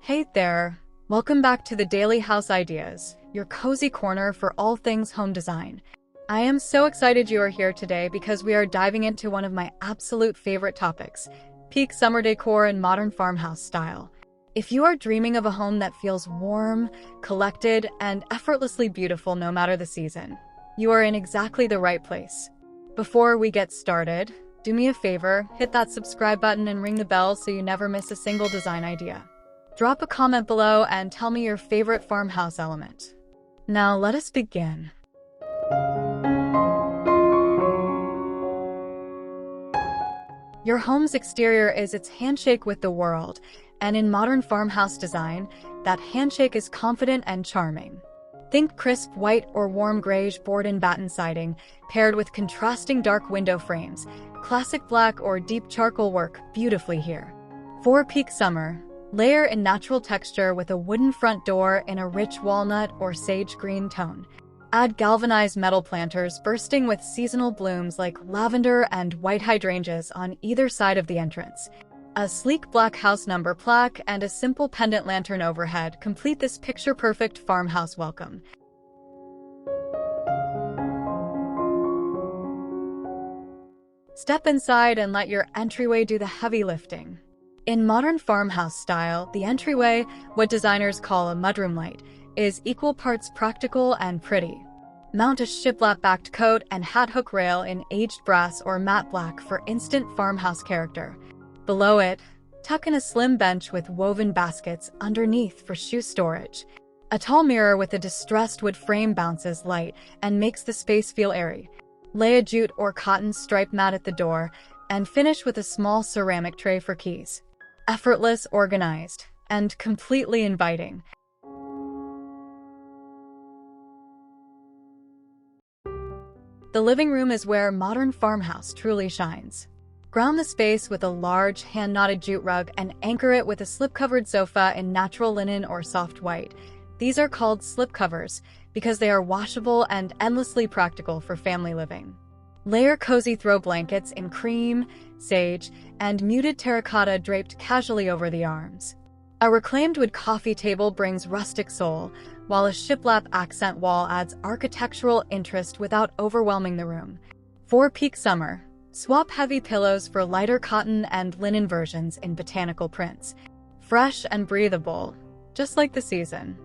Hey there! Welcome back to the Daily House Ideas, your cozy corner for all things home design. I am so excited you are here today because we are diving into one of my absolute favorite topics, peak summer decor in modern farmhouse style. If you are dreaming of a home that feels warm, collected, and effortlessly beautiful no matter the season, you are in exactly the right place. Before we get started, do me a favor, hit that subscribe button and ring the bell so you never miss a single design idea. Drop a comment below and tell me your favorite farmhouse element. Now let us begin. Your home's exterior is its handshake with the world, and in modern farmhouse design, that handshake is confident and charming. Think crisp white or warm grayish board and batten siding, paired with contrasting dark window frames. Classic black or deep charcoal work beautifully here. For peak summer, layer in natural texture with a wooden front door in a rich walnut or sage green tone. Add galvanized metal planters bursting with seasonal blooms like lavender and white hydrangeas on either side of the entrance. A sleek black house number plaque and a simple pendant lantern overhead complete this picture-perfect farmhouse welcome. Step inside and let your entryway do the heavy lifting. In modern farmhouse style, the entryway, what designers call a mudroom light, is equal parts practical and pretty. Mount a shiplap-backed coat and hat hook rail in aged brass or matte black for instant farmhouse character. Below it, tuck in a slim bench with woven baskets underneath for shoe storage. A tall mirror with a distressed wood frame bounces light and makes the space feel airy. Lay a jute or cotton stripe mat at the door and finish with a small ceramic tray for keys. Effortless, organized, and completely inviting. The living room is where modern farmhouse truly shines. Ground the space with a large, hand-knotted jute rug and anchor it with a slip-covered sofa in natural linen or soft white. These are called slipcovers because they are washable and endlessly practical for family living. Layer cozy throw blankets in cream, sage, and muted terracotta draped casually over the arms. A reclaimed wood coffee table brings rustic soul, while a shiplap accent wall adds architectural interest without overwhelming the room. For peak summer, swap heavy pillows for lighter cotton and linen versions in botanical prints. Fresh and breathable, just like the season.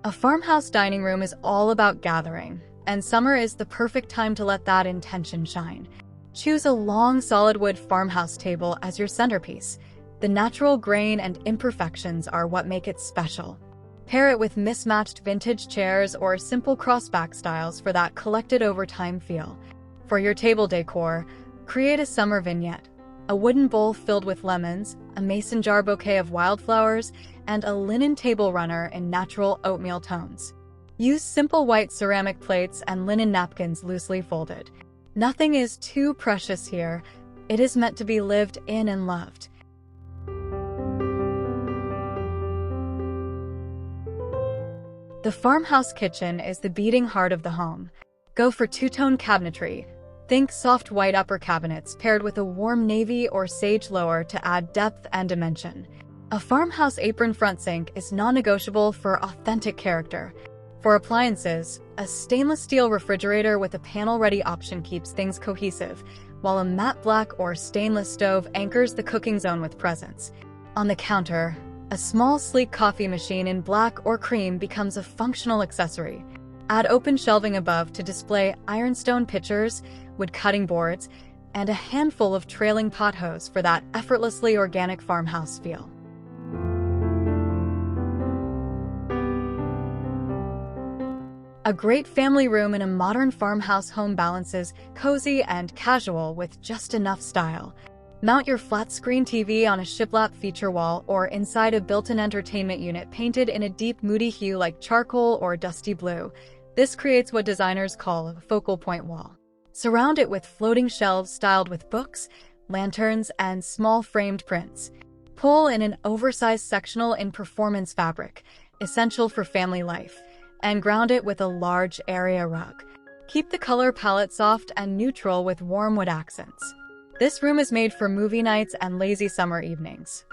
A farmhouse dining room is all about gathering, and summer is the perfect time to let that intention shine. Choose a long solid wood farmhouse table as your centerpiece. The natural grain and imperfections are what make it special. Pair it with mismatched vintage chairs or simple crossback styles for that collected over time feel. For your table decor, create a summer vignette. A wooden bowl filled with lemons, a mason jar bouquet of wildflowers, and a linen table runner in natural oatmeal tones. Use simple white ceramic plates and linen napkins loosely folded. Nothing is too precious here. It is meant to be lived in and loved. The farmhouse kitchen is the beating heart of the home. Go for two-tone cabinetry. Think soft white upper cabinets paired with a warm navy or sage lower to add depth and dimension. A farmhouse apron front sink is non-negotiable for authentic character. For appliances, a stainless steel refrigerator with a panel-ready option keeps things cohesive, while a matte black or stainless stove anchors the cooking zone with presence. On the counter, a small sleek coffee machine in black or cream becomes a functional accessory. Add open shelving above to display ironstone pitchers, wood cutting boards, and a handful of trailing pot hose for that effortlessly organic farmhouse feel. A great family room in a modern farmhouse home balances cozy and casual with just enough style. Mount your flat-screen TV on a shiplap feature wall or inside a built-in entertainment unit painted in a deep, moody hue like charcoal or dusty blue. This creates what designers call a focal point wall. Surround it with floating shelves styled with books, lanterns, and small framed prints. Pull in an oversized sectional in performance fabric, essential for family life, and ground it with a large area rug. Keep the color palette soft and neutral with warm wood accents. This room is made for movie nights and lazy summer evenings.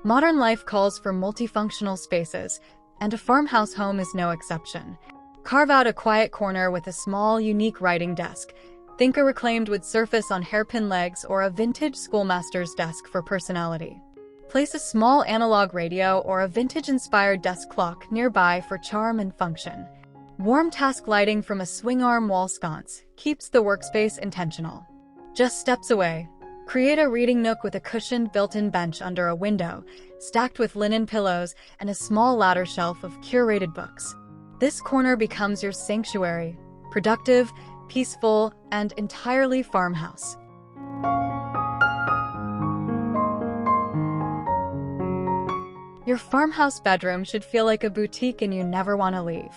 Modern life calls for multifunctional spaces, and a farmhouse home is no exception. Carve out a quiet corner with a small, unique writing desk. Think a reclaimed wood surface on hairpin legs or a vintage schoolmaster's desk for personality. Place a small analog radio or a vintage-inspired desk clock nearby for charm and function. Warm task lighting from a swing-arm wall sconce keeps the workspace intentional. Just steps away, create a reading nook with a cushioned built-in bench under a window, stacked with linen pillows and a small ladder shelf of curated books. This corner becomes your sanctuary, productive, peaceful, and entirely farmhouse. Your farmhouse bedroom should feel like a boutique and you never want to leave.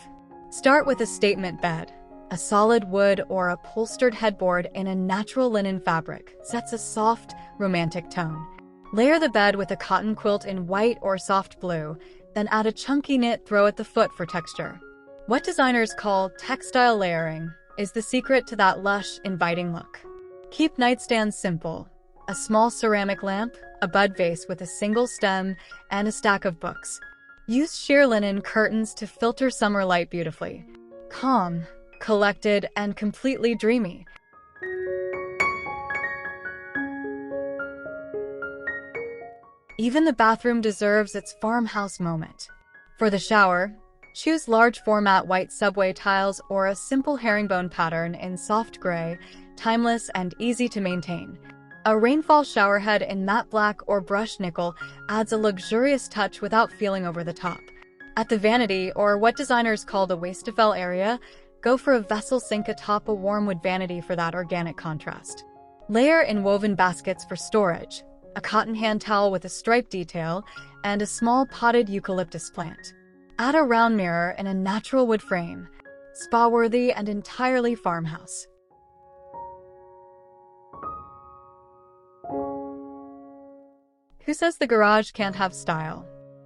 Start with a statement bed. A solid wood or upholstered headboard in a natural linen fabric sets a soft, romantic tone. Layer the bed with a cotton quilt in white or soft blue, then add a chunky knit throw at the foot for texture. What designers call textile layering is the secret to that lush, inviting look. Keep nightstands simple. A small ceramic lamp, a bud vase with a single stem, and a stack of books. Use sheer linen curtains to filter summer light beautifully. Calm, collected, and completely dreamy. Even the bathroom deserves its farmhouse moment. For the shower, choose large format white subway tiles or a simple herringbone pattern in soft gray, timeless and easy to maintain. A rainfall showerhead in matte black or brushed nickel adds a luxurious touch without feeling over the top. At the vanity, or what designers call the wastafel area, go for a vessel sink atop a warm wood vanity for that organic contrast. Layer in woven baskets for storage, a cotton hand towel with a striped detail, and a small potted eucalyptus plant. Add a round mirror in a natural wood frame, spa-worthy and entirely farmhouse. Who says the garage can't have style?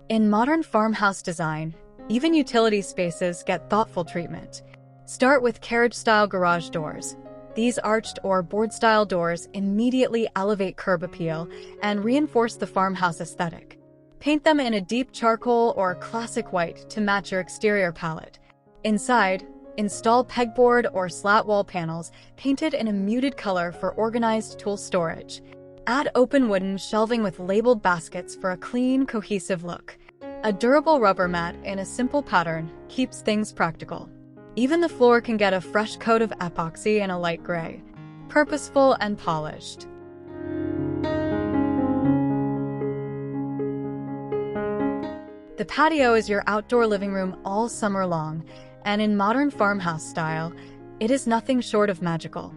In modern farmhouse design, even utility spaces get thoughtful treatment. Start with carriage-style garage doors. These arched or board-style doors immediately elevate curb appeal and reinforce the farmhouse aesthetic. Paint them in a deep charcoal or classic white to match your exterior palette. Inside, install pegboard or slat wall panels painted in a muted color for organized tool storage. Add open wooden shelving with labeled baskets for a clean, cohesive look. A durable rubber mat in a simple pattern keeps things practical. Even the floor can get a fresh coat of epoxy in a light gray, purposeful and polished. The patio is your outdoor living room all summer long, and in modern farmhouse style, it is nothing short of magical.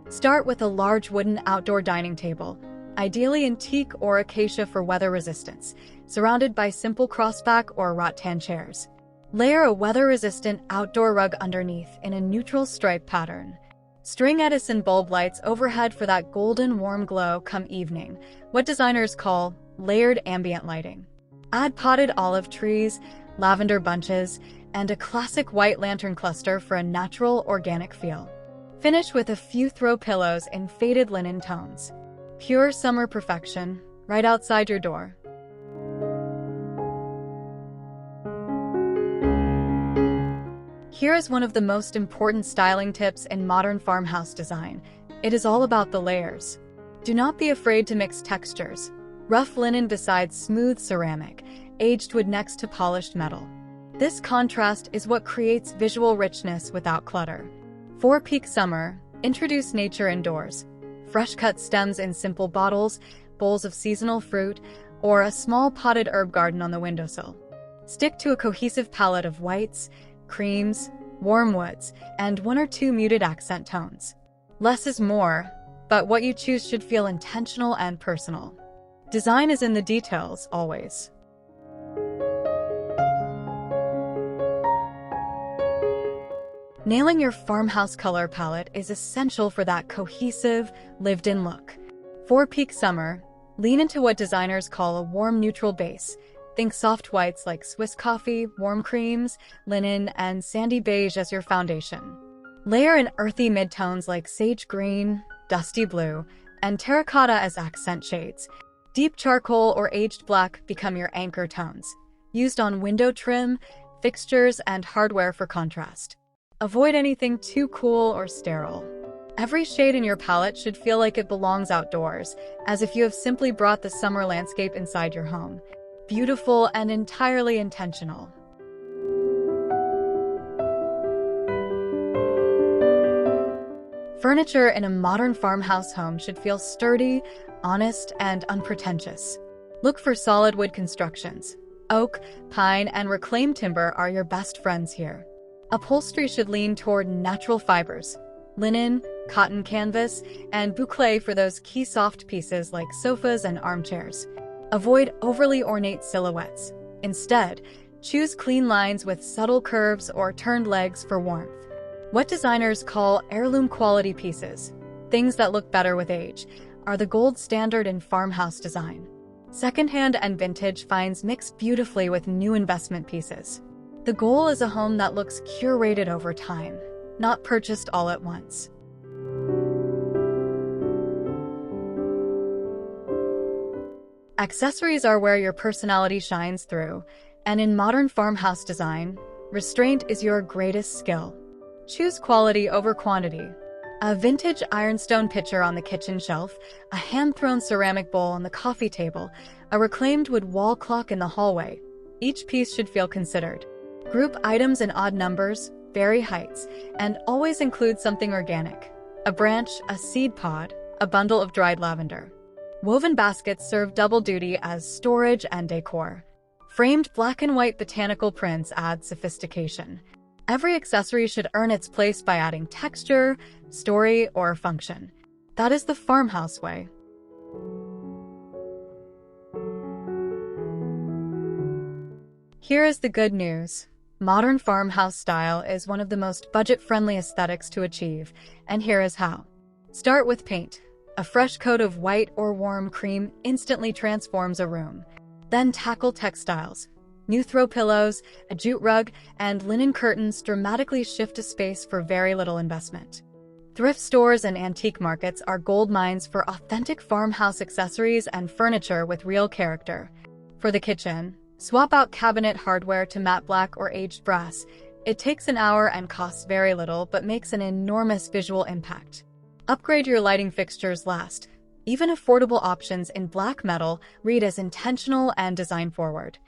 Start with a large wooden outdoor dining table, ideally in teak or acacia for weather resistance, surrounded by simple crossback or rattan chairs. Layer a weather-resistant outdoor rug underneath in a neutral stripe pattern. String Edison bulb lights overhead for that golden warm glow come evening, what designers call layered ambient lighting. Add potted olive trees, lavender bunches, and a classic white lantern cluster for a natural, organic feel. Finish with a few throw pillows in faded linen tones. Pure summer perfection, right outside your door. Here is one of the most important styling tips in modern farmhouse design. It is all about the layers. Do not be afraid to mix textures. Rough linen beside smooth ceramic, aged wood next to polished metal. This contrast is what creates visual richness without clutter. For peak summer, introduce nature indoors. Fresh-cut stems in simple bottles, bowls of seasonal fruit, or a small potted herb garden on the windowsill. Stick to a cohesive palette of whites, creams, warm woods, and one or two muted accent tones. Less is more, but what you choose should feel intentional and personal. Design is in the details, always. Nailing your farmhouse color palette is essential for that cohesive, lived-in look. For peak summer, lean into what designers call a warm neutral base. Think soft whites like Swiss coffee, warm creams, linen, and sandy beige as your foundation. Layer in earthy midtones like sage green, dusty blue, and terracotta as accent shades. Deep charcoal or aged black become your anchor tones, used on window trim, fixtures, and hardware for contrast. Avoid anything too cool or sterile. Every shade in your palette should feel like it belongs outdoors, as if you have simply brought the summer landscape inside your home. Beautiful and entirely intentional. Furniture in a modern farmhouse home should feel sturdy, honest, and unpretentious. Look for solid wood constructions. Oak, pine, and reclaimed timber are your best friends here. Upholstery should lean toward natural fibers. Linen, cotton canvas, and boucle for those key soft pieces like sofas and armchairs. Avoid overly ornate silhouettes. Instead, choose clean lines with subtle curves or turned legs for warmth. What designers call heirloom quality pieces, things that look better with age, are the gold standard in farmhouse design. Secondhand and vintage finds mix beautifully with new investment pieces. The goal is a home that looks curated over time, not purchased all at once. Accessories are where your personality shines through, and in modern farmhouse design, restraint is your greatest skill. Choose quality over quantity. A vintage ironstone pitcher on the kitchen shelf, a hand-thrown ceramic bowl on the coffee table, a reclaimed wood wall clock in the hallway. Each piece should feel considered. Group items in odd numbers, vary heights, and always include something organic. A branch, a seed pod, a bundle of dried lavender. Woven baskets serve double duty as storage and decor. Framed black and white botanical prints add sophistication. Every accessory should earn its place by adding texture, story, or function. That is the farmhouse way. Here is the good news. Modern farmhouse style is one of the most budget-friendly aesthetics to achieve, and here is how. Start with paint. A fresh coat of white or warm cream instantly transforms a room. Then tackle textiles. New throw pillows, a jute rug, and linen curtains dramatically shift a space for very little investment. Thrift stores and antique markets are gold mines for authentic farmhouse accessories and furniture with real character. For the kitchen, swap out cabinet hardware to matte black or aged brass. It takes an hour and costs very little, but makes an enormous visual impact. Upgrade your lighting fixtures last. Even affordable options in black metal read as intentional and design-forward.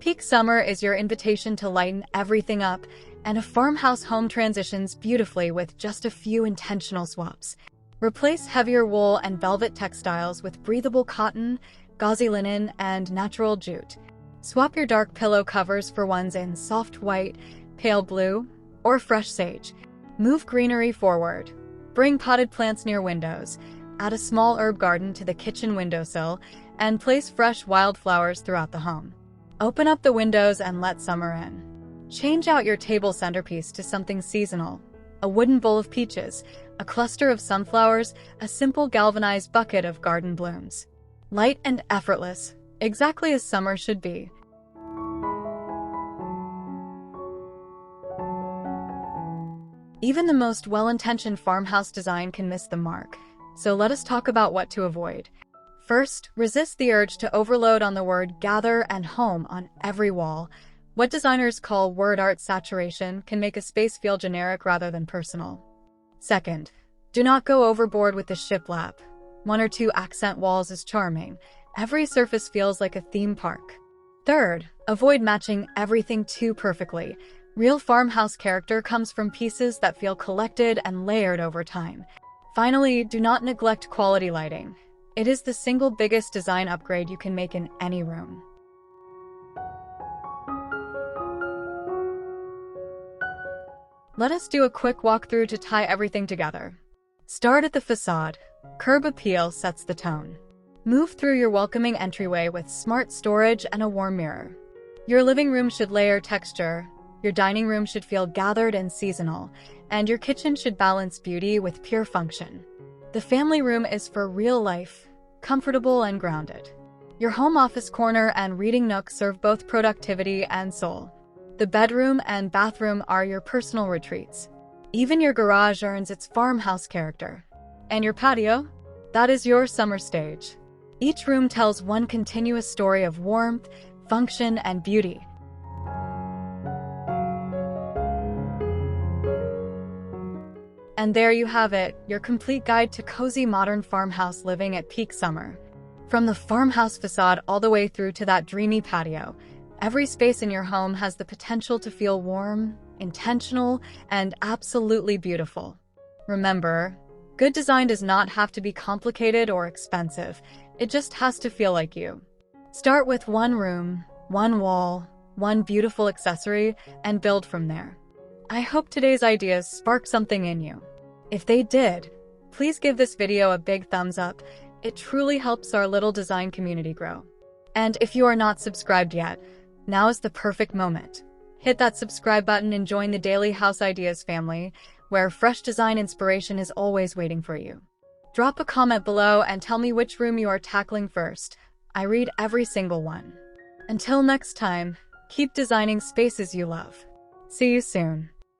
Peak summer is your invitation to lighten everything up, and a farmhouse home transitions beautifully with just a few intentional swaps. Replace heavier wool and velvet textiles with breathable cotton, gauzy linen, and natural jute. Swap your dark pillow covers for ones in soft white, pale blue, or fresh sage. Move greenery forward. Bring potted plants near windows. Add a small herb garden to the kitchen windowsill, and place fresh wildflowers throughout the home. Open up the windows and let summer in. Change out your table centerpiece to something seasonal. A wooden bowl of peaches, a cluster of sunflowers, a simple galvanized bucket of garden blooms. Light and effortless, exactly as summer should be. Even the most well-intentioned farmhouse design can miss the mark, so let us talk about what to avoid. First, resist the urge to overload on the word gather and home on every wall. What designers call word art saturation can make a space feel generic rather than personal. Second, do not go overboard with the shiplap. 1 or 2 accent walls is charming. Every surface feels like a theme park. Third, avoid matching everything too perfectly. Real farmhouse character comes from pieces that feel collected and layered over time. Finally, do not neglect quality lighting. It is the single biggest design upgrade you can make in any room. Let us do a quick walkthrough to tie everything together. Start at the facade. Curb appeal sets the tone. Move through your welcoming entryway with smart storage and a warm mirror. Your living room should layer texture, your dining room should feel gathered and seasonal, and your kitchen should balance beauty with pure function. The family room is for real life, comfortable and grounded. Your home office corner and reading nook serve both productivity and soul. The bedroom and bathroom are your personal retreats. Even your garage earns its farmhouse character. And your patio? That is your summer stage. Each room tells one continuous story of warmth, function, and beauty. And there you have it, your complete guide to cozy modern farmhouse living at peak summer. From the farmhouse facade all the way through to that dreamy patio, every space in your home has the potential to feel warm, intentional, and absolutely beautiful. Remember, good design does not have to be complicated or expensive. It just has to feel like you. Start with one room, one wall, one beautiful accessory, and build from there. I hope today's ideas spark something in you. If they did, please give this video a big thumbs up. It truly helps our little design community grow. And if you are not subscribed yet, now is the perfect moment. Hit that subscribe button and join the Daily House Ideas family, where fresh design inspiration is always waiting for you. Drop a comment below and tell me which room you are tackling first. I read every single one. Until next time, keep designing spaces you love. See you soon.